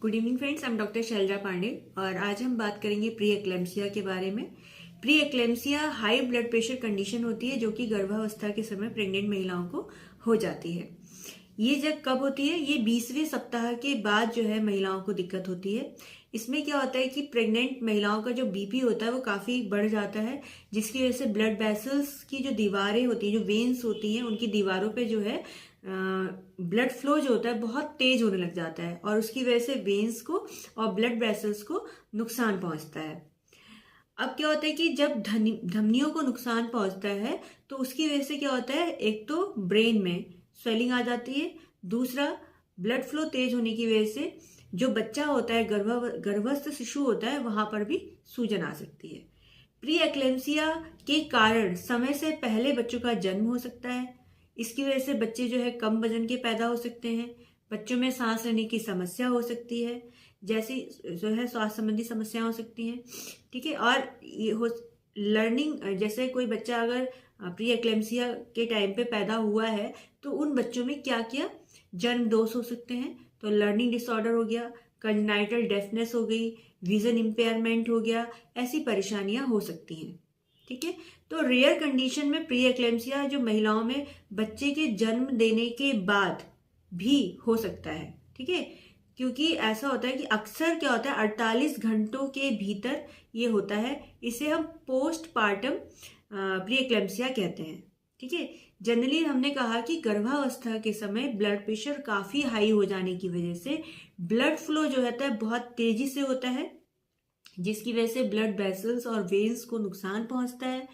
Good evening friends, I am doctor Shailaja Pandey और आज हम बात करेंगे प्री एक्लेम्पसिया के बारे में। Pre eclampsia high blood pressure condition होती है जो कि गर्भावस्था के समय प्रेग्नेंट महिलाओं को हो जाती है। ये जब कब होती है? ये 20वें सप्ताह के बाद जो है महिलाओं को दिक्कत होती है। इसमें क्या होता है कि प्रेग्नेंट महिलाओं का जो बीपी होता है वो काफी बढ़ जाता है, जिसकी वजह से ब्लड वेसल्स की जो दीवारें होती हैं, जो वेन्स होती हैं, उनकी दीवारों पे जो है ब्लड फ्लो जो होता है बहुत तेज होने लग जाता है और उसकी वजह से वेन्स को और ब्लड वेसल्स को नुकसान पहुंचता है। अब क्या होता है कि जब धमनियों को नुकसान पहुंचता है तो उसकी वजह से क्या होता है, एक तो ब्रेन में स्वेलिंग आ जाती है, दूसरा ब्लड फ्लो तेज होने की वजह से जो बच्चा होता है, गर्भस्थ शिशु होता है, वहां पर भी सूजन आ सकती है। प्री एक्लेम्पसिया के कारण समय से पहले बच्चों का जन्म हो सकता है। इसकी वजह से बच्चे जो है कम वजन के पैदा हो सकते हैं। बच्चों में सांस लेने की समस्या हो सकती है, जैसी जो है स्वास्थ्य संबंधी समस्याएं हो सकती हैं। ठीक है। और ये हो लर्निंग, जैसे कोई बच्चा अगर प्री एक्लेम्पसिया के टाइम पे पैदा हुआ है तो उन बच्चों में क्या क्या जन्म दोष हो सकते हैं। तो लर्निंग डिसऑर्डर हो गया, कंजेनाइटल डेफनेस हो गई, विजन इम्पेयरमेंट हो गया, ऐसी परेशानियां हो सकती हैं। ठीक है। तो रेयर कंडीशन में प्री एक्लेम्पसिया जो महिलाओं में बच्चे के जन्म देने के बाद भी हो सकता है। ठीक है। क्योंकि ऐसा होता है कि अक्सर क्या होता है 48 घंटों के भीतर ये होता है। इसे हम पोस्टपार्टम प्री एक्लेम्पसिया कहते हैं। ठीक है। जनरली हमने कहा कि गर्भावस्था के समय ब्लड प्रेशर काफी हाई हो जाने की वजह से ब्लड फ्लो जो होता है बहुत तेजी से होता है, जिसकी वजह से ब्लड वेसल्स और वेन्स को नुकसान पहुंचता है।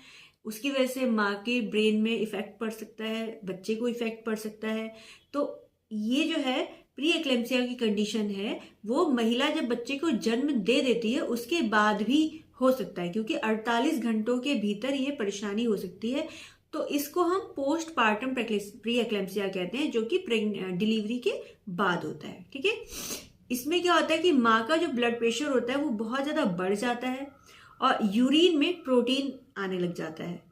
उसकी वजह से माँ के ब्रेन में इफेक्ट पड़ सकता है, बच्चे को इफेक्ट पड़ सकता है। तो ये जो है प्री एक्लेम्पसिया की कंडीशन है, वो महिला जब बच्चे को जन्म दे देती है उसके बाद भी हो सकता है, क्योंकि 48 घंटों के भीतर ये परेशानी हो सकती है। तो इसको हम पोस्टपार्टम प्री एक्लेम्पसिया कहते हैं, जो कि डिलीवरी के बाद होता है। ठीक है। इसमें क्या होता है कि माँ का जो ब्लड प्रेशर होता है वो बहुत ज्यादा बढ़ जाता है और यूरिन में प्रोटीन आने लग जाता है।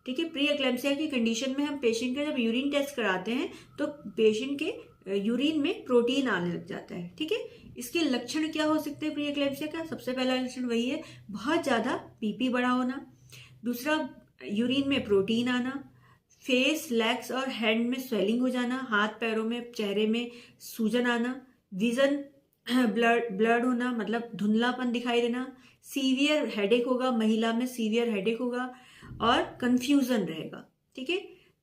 ठीक है। प्री एक्लेम्पसिया की कंडीशन में हम पेशेंट का जब यूरिन टेस्ट कराते हैं तो पेशेंट के यूरिन में प्रोटीन आने लग जाता है। ठीक है। इसके लक्षण क्या हो सकते हैं प्री एक्लेम्पसिया का? सबसे पहला लक्षण वही है, बहुत ज्यादा बीपी बढ़ा होना। दूसरा, यूरिन में प्रोटीन आना। फेस, लेग्स और हैंड में स्वेलिंग हो जाना, हाथ पैरों में, चेहरे में सूजन आना। विजन ब्लड होना, मतलब धुंधलापन दिखाई देना। सीवियर हेडेक होगा, महिला में सीवियर हेडेक होगा और कंफ्यूजन रहेगा। ठीक है।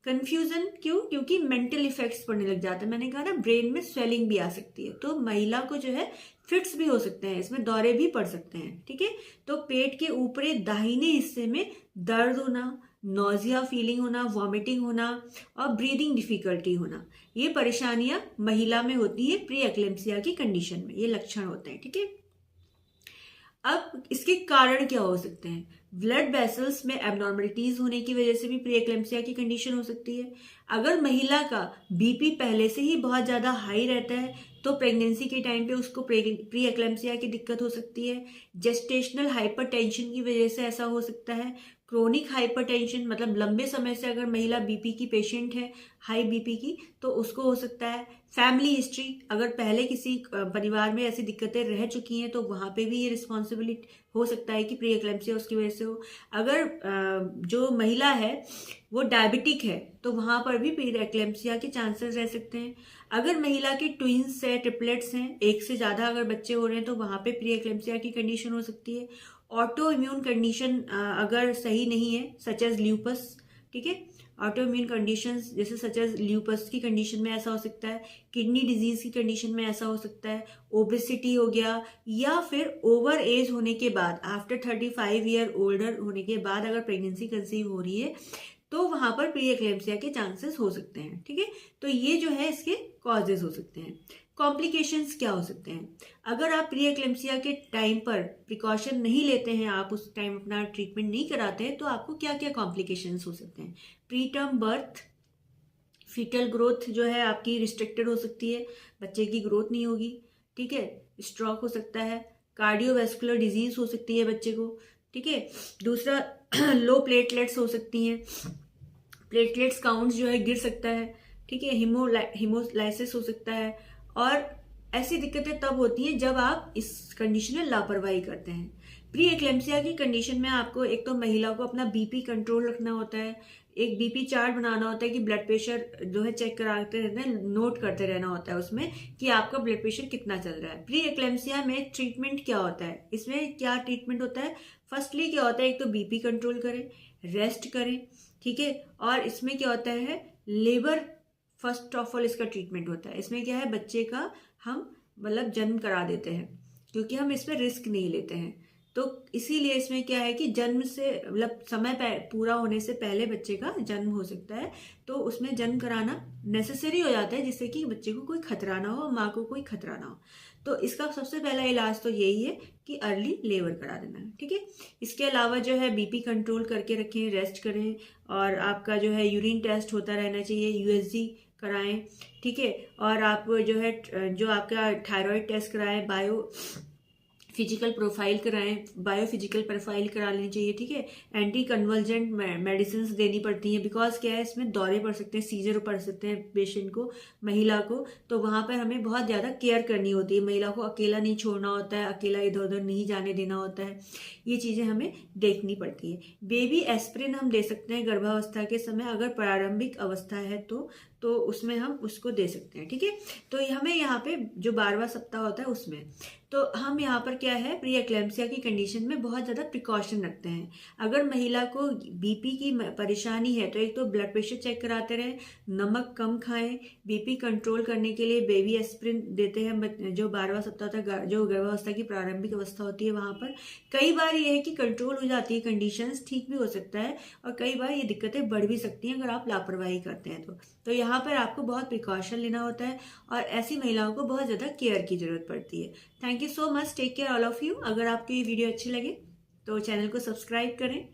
कंफ्यूजन क्यों? क्योंकि मेंटल इफेक्ट्स पड़ने लग जाते हैं। मैंने कहा ना, ब्रेन में स्वेलिंग भी आ सकती है, तो महिला को जो है फिट्स भी हो सकते हैं, इसमें दौरे भी पड़ सकते हैं। ठीक है। तो पेट के ऊपरी दाहिने हिस्से में दर्द होना, नोजिया फीलिंग होना, वॉमिटिंग होना और ब्रीदिंग डिफिकल्टी होना, ये परेशानियां महिला में होती है प्री एक्लेम्पसिया की कंडीशन में, ये लक्षण होते हैं। ठीक है। अब इसके कारण क्या हो सकते हैं? ब्लड वेसल्स में एबनॉर्मलिटीज होने की वजह से भी प्री एक्लेम्पसिया की कंडीशन हो सकती है। अगर महिला का बीपी पहले से ही बहुत ज्यादा हाई रहता है तो प्रेगनेंसी के टाइम पे उसको प्री एक्लेम्पसिया की दिक्कत हो सकती है। जेस्टेशनल हाइपरटेंशन की वजह से ऐसा हो सकता है। क्रोनिक हाइपरटेंशन, मतलब लंबे समय से अगर महिला बीपी की पेशेंट है, हाई बीपी की, तो उसको हो सकता है। फैमिली हिस्ट्री, अगर पहले किसी परिवार में ऐसी दिक्कतें रह चुकी हैं तो वहां पे भी ये रिस्पॉन्सिबिलिटी हो सकता है कि प्री एक्लेम्पसिया उसकी वजह से हो। अगर जो महिला है वो डायबिटिक है तो वहां पर भी प्री एक्लेम्पसिया के चांसेस रह सकते हैं। अगर महिला के ट्विंस है, ट्रिपलेट्स हैं, एक से ज्यादा अगर बच्चे हो रहे हैं तो वहां पे प्री एक्लेम्पसिया की कंडीशन हो सकती है। ऑटो इम्यून कंडीशन अगर सही नहीं है, सच एज ल्यूपस। ठीक है। ऑटो इम्यून कंडीशंस जैसे सच एज ल्यूपस की कंडीशन में ऐसा हो सकता है। किडनी डिजीज की कंडीशन में ऐसा हो सकता है। ओबेसिटी हो गया, या फिर ओवर एज होने के बाद, आफ्टर 35 ईयर ओल्डर होने के बाद अगर प्रेगनेंसी कंसीव हो रही है तो वहां पर प्री एक्लेम्पसिया के चांसेस हो सकते हैं। ठीक है। तो ये जो है इसके कॉजेज हो सकते हैं। कॉम्प्लिकेशंस क्या हो सकते हैं? अगर आप प्री एक्लेम्पसिया के टाइम पर प्रिकॉशन नहीं लेते हैं, आप उस टाइम अपना ट्रीटमेंट नहीं कराते हैं, तो आपको क्या क्या कॉम्प्लिकेशंस हो सकते हैं? Preterm birth, foetal growth जो है आपकी रिस्ट्रिक्टेड हो सकती है, बच्चे की ग्रोथ नहीं होगी। ठीक है। स्ट्रोक हो सकता है। कार्डियोवैस्कुलर डिजीज हो सकती है बच्चे को। ठीक है। दूसरा, लो प्लेटलेट्स हो सकती हैं, प्लेटलेट्स काउंट जो है गिर सकता है। ठीक है। हीमोलाइसिस हो सकता है और ऐसी दिक्कतें तब होती हैं जब आप इस कंडीशन में लापरवाही करते हैं। प्री एक्लेम्सिया की कंडीशन में आपको एक तो महिला को अपना बीपी कंट्रोल रखना होता है, एक बीपी चार्ट बनाना होता है कि ब्लड प्रेशर जो है चेक कराते रहना है, नोट करते रहना होता है उसमें कि आपका ब्लड प्रेशर कितना चल रहा है। प्री एक्लेम्सिया में ट्रीटमेंट क्या होता है, इसमें क्या ट्रीटमेंट होता है? फर्स्टली क्या होता है, एक तो बीपी कंट्रोल करें, रेस्ट करें, ठीक है। और इसमें क्या होता है, लेबर फर्स्ट ऑफ ऑल इसका ट्रीटमेंट होता है। इसमें क्या है, बच्चे का हम मतलब जन्म करा देते हैं क्योंकि हम इसमें रिस्क नहीं लेते हैं। तो इसीलिए इसमें क्या है कि जन्म से मतलब समय पूरा होने से पहले बच्चे का जन्म हो सकता है, तो उसमें जन्म कराना नेसेसरी हो जाता है जिससे कि बच्चे को कोई खतरा ना हो, माँ को कोई खतरा ना हो। तो इसका सबसे पहला इलाज तो यही है कि अर्ली लेबर करा देना है, ठीक है। इसके अलावा जो है बीपी कंट्रोल करके रखें, रेस्ट करें, और आपका जो है यूरिन टेस्ट होता रहना चाहिए, यूएसजी कराएं, ठीक है। और आप जो है जो आपका थायराइड टेस्ट कराएं, फिजिकल प्रोफाइल कराएं, बायोफिजिकल प्रोफाइल करा लेनी चाहिए, ठीक है। एंटी कन्वर्जेंट मेडिसिन देनी पड़ती हैं, बिकॉज क्या है इसमें दौरे पड़ सकते हैं, सीजर पड़ सकते हैं पेशेंट को, महिला को, तो वहां पर हमें बहुत ज़्यादा केयर करनी होती है। महिला को अकेला नहीं छोड़ना होता है, अकेला इधर उधर नहीं जाने देना होता है, ये चीज़ें हमें देखनी पड़ती है। बेबी एस्प्रिन हम दे सकते हैं गर्भावस्था के समय, अगर प्रारंभिक अवस्था है तो उसमें हम उसको दे सकते हैं, ठीक है। तो हमें यहाँ पे जो 12वां सप्ताह होता है उसमें तो हम यहाँ पर क्या है, प्री एक्लेम्सिया की कंडीशन में बहुत ज़्यादा प्रिकॉशन रखते हैं। अगर महिला को बीपी की परेशानी है तो एक तो ब्लड प्रेशर चेक कराते रहें, नमक कम खाएं, बीपी कंट्रोल करने के लिए बेबी एस्प्रिन देते हैं जो 12वां सप्ताह तक, जो गर्भावस्था की प्रारंभिक अवस्था होती है वहाँ पर। कई बार ये है कि कंट्रोल हो जाती है कंडीशंस, ठीक भी हो सकता है, और कई बार ये दिक्कतें बढ़ भी सकती हैं अगर आप लापरवाही करते हैं तो यहाँ पर आपको बहुत प्रिकॉशन लेना होता है, और ऐसी महिलाओं को बहुत ज़्यादा केयर की जरूरत पड़ती है। Thank you so much, take care all of you. अगर आपको ये वीडियो अच्छी लगे तो चैनल को सब्सक्राइब करें।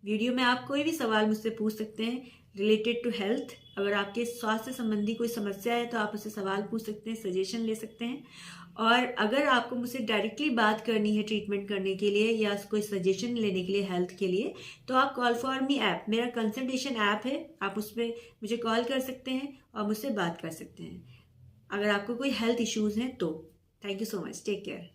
वीडियो में आप कोई भी सवाल मुझसे पूछ सकते हैं रिलेटेड टू हेल्थ। अगर आपके स्वास्थ्य संबंधी कोई समस्या है तो आप मुझसे सवाल पूछ सकते हैं, सजेशन ले सकते हैं। और अगर आपको मुझसे डायरेक्टली बात करनी है ट्रीटमेंट करने के लिए या कोई सजेशन लेने के लिए हेल्थ के लिए, तो आप कॉल फॉर मी ऐप, मेरा कंसल्टेशन ऐप है, आप उस पर मुझे कॉल कर सकते हैं और मुझसे बात कर सकते हैं अगर आपको कोई हेल्थ इश्यूज हैं तो। Thank you so much, take care.